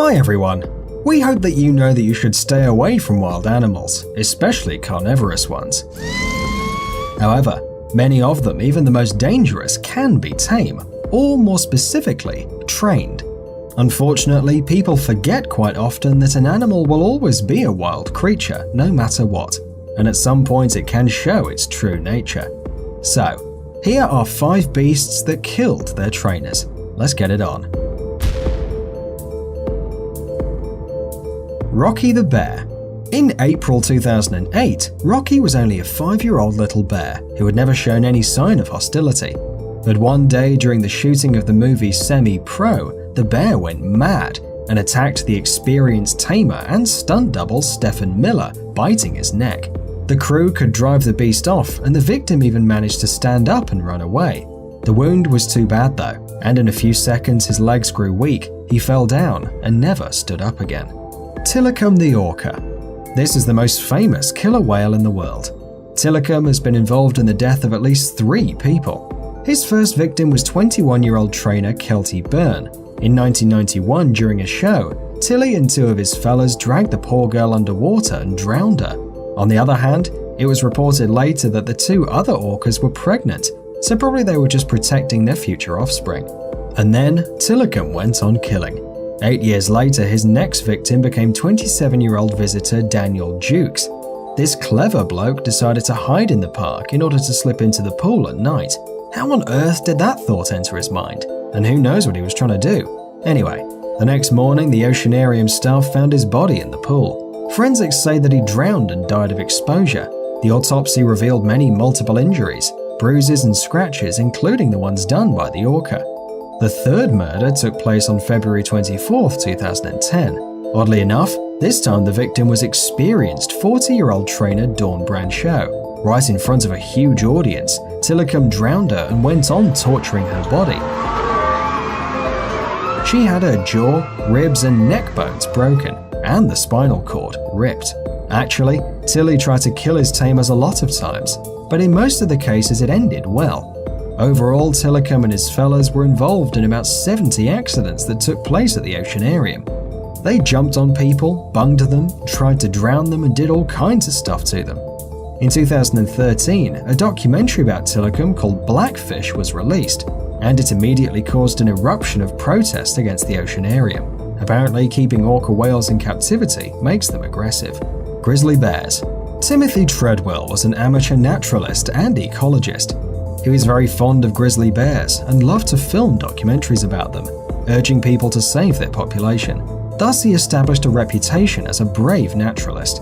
Hi everyone! We hope that you know that you should stay away from wild animals, especially carnivorous ones. However, many of them, even the most dangerous, can be tame, or more specifically, trained. Unfortunately, people forget quite often that an animal will always be a wild creature, no matter what, and at some point it can show its true nature. So, here are 5 beasts that killed their trainers. Let's get it on. Rocky the bear. In April 2008, Rocky was only a 5-year-old little bear who had never shown any sign of hostility. But one day during the shooting of the movie Semi-Pro, the bear went mad and attacked the experienced tamer and stunt double Stephen Miller, biting his neck. The crew could drive the beast off, and the victim even managed to stand up and run away. The wound was too bad though, and in a few seconds his legs grew weak, he fell down and never stood up again. Tilikum the orca. This is the most famous killer whale in the world. Tilikum has been involved in the death of at least 3 people. His first victim was 21-year-old trainer Kelty Byrne. In 1991, during a show, Tilly and 2 of his fellas dragged the poor girl underwater and drowned her. On the other hand, it was reported later that the 2 other orcas were pregnant, so probably they were just protecting their future offspring. And then Tilikum went on killing. 8 years later, his next victim became 27-year-old visitor Daniel Jukes. This clever bloke decided to hide in the park in order to slip into the pool at night. How on earth did that thought enter his mind? And who knows what he was trying to do? Anyway, the next morning the oceanarium staff found his body in the pool. Forensics say that he drowned and died of exposure. The autopsy revealed many multiple injuries, bruises and scratches, including the ones done by the orca. The third murder took place on February 24, 2010. Oddly enough, this time the victim was experienced 40-year-old trainer Dawn Brancheau. Right in front of a huge audience, Tilikum drowned her and went on torturing her body. She had her jaw, ribs and neck bones broken, and the spinal cord ripped. Actually, Tilly tried to kill his tamers a lot of times, but in most of the cases it ended well. Overall, Tilikum and his fellas were involved in about 70 accidents that took place at the oceanarium. They jumped on people, bunged them, tried to drown them and did all kinds of stuff to them. In 2013, a documentary about Tilikum called Blackfish was released, and it immediately caused an eruption of protest against the oceanarium. Apparently, keeping orca whales in captivity makes them aggressive. Grizzly bears. Timothy Treadwell was an amateur naturalist and ecologist. He was very fond of grizzly bears and loved to film documentaries about them, urging people to save their population. Thus, he established a reputation as a brave naturalist.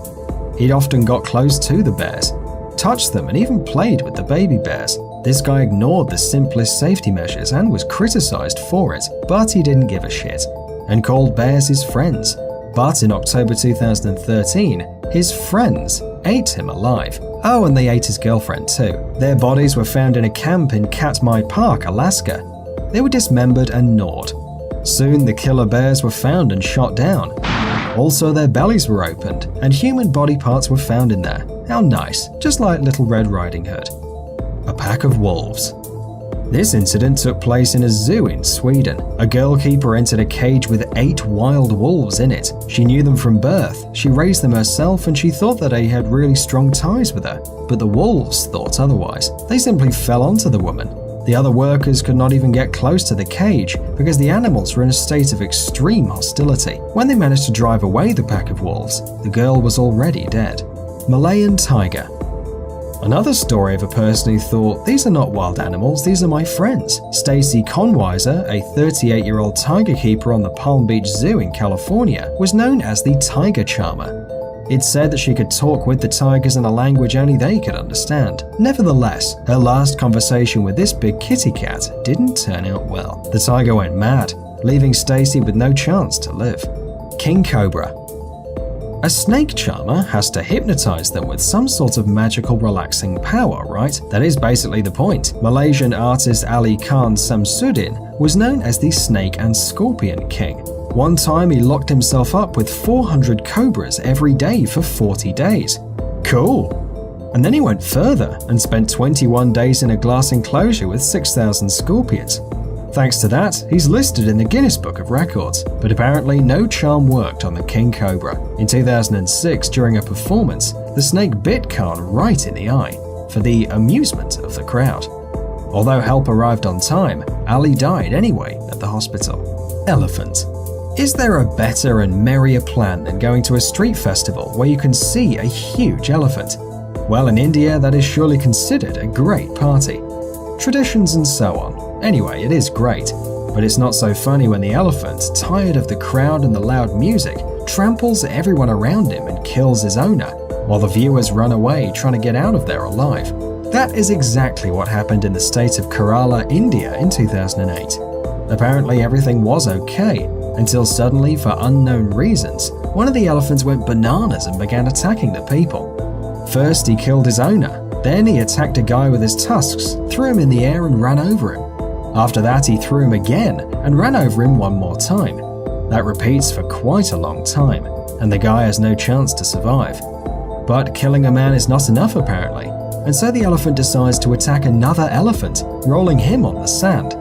He'd often got close to the bears, touched them and even played with the baby bears. This guy ignored the simplest safety measures and was criticized for it, but he didn't give a shit, and called bears his friends. But in October 2013, his friends ate him alive. Oh, and they ate his girlfriend too. Their bodies were found in a camp in Katmai Park, Alaska. They were dismembered and gnawed. Soon the killer bears were found and shot down. Also, their bellies were opened, and human body parts were found in there. How nice, just like Little Red Riding Hood. A pack of wolves. This incident took place in a zoo in Sweden. A girl keeper entered a cage with 8 wild wolves in it. She knew them from birth, she raised them herself, and she thought that they had really strong ties with her. But the wolves thought otherwise. They simply fell onto the woman. The other workers could not even get close to the cage because the animals were in a state of extreme hostility. When they managed to drive away the pack of wolves, the girl was already dead. Malayan tiger. Another story of a person who thought, these are not wild animals, these are my friends. Stacy Conweiser, a 38-year-old tiger keeper on the Palm Beach Zoo in California, was known as the Tiger Charmer. It said that she could talk with the tigers in a language only they could understand. Nevertheless, her last conversation with this big kitty cat didn't turn out well. The tiger went mad, leaving Stacy with no chance to live. King Cobra. A snake charmer has to hypnotize them with some sort of magical relaxing power, right? That is basically the point. Malaysian artist Ali Khan Samsudin was known as the Snake and Scorpion King. One time he locked himself up with 400 cobras every day for 40 days. Cool! And then he went further and spent 21 days in a glass enclosure with 6,000 scorpions. Thanks to that, he's listed in the Guinness Book of Records, but apparently no charm worked on the king cobra. In 2006, during a performance, the snake bit Khan right in the eye, for the amusement of the crowd. Although help arrived on time, Ali died anyway at the hospital. Elephant. Is there a better and merrier plan than going to a street festival where you can see a huge elephant? Well, in India, that is surely considered a great party. Traditions and so on. Anyway, it is great, but it's not so funny when the elephant, tired of the crowd and the loud music, tramples everyone around him and kills his owner, while the viewers run away trying to get out of there alive. That is exactly what happened in the state of Kerala, India in 2008. Apparently everything was okay, until suddenly, for unknown reasons, one of the elephants went bananas and began attacking the people. First he killed his owner, then he attacked a guy with his tusks, threw him in the air and ran over him. After that he threw him again and ran over him one more time. That repeats for quite a long time, and the guy has no chance to survive. But killing a man is not enough apparently, and so the elephant decides to attack another elephant, rolling him on the sand.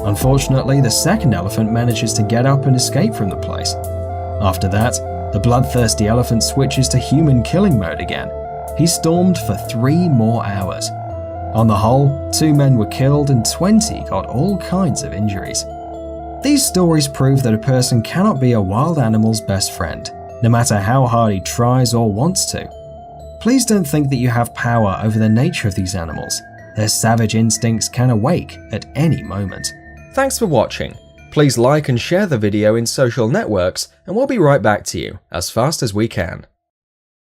Unfortunately, the second elephant manages to get up and escape from the place. After that, the bloodthirsty elephant switches to human killing mode again. He stormed for 3 more hours. On the whole, 2 men were killed and 20 got all kinds of injuries. These stories prove that a person cannot be a wild animal's best friend, no matter how hard he tries or wants to. Please don't think that you have power over the nature of these animals. Their savage instincts can awake at any moment. Thanks for watching. Please like and share the video in social networks, and we'll be right back to you as fast as we can.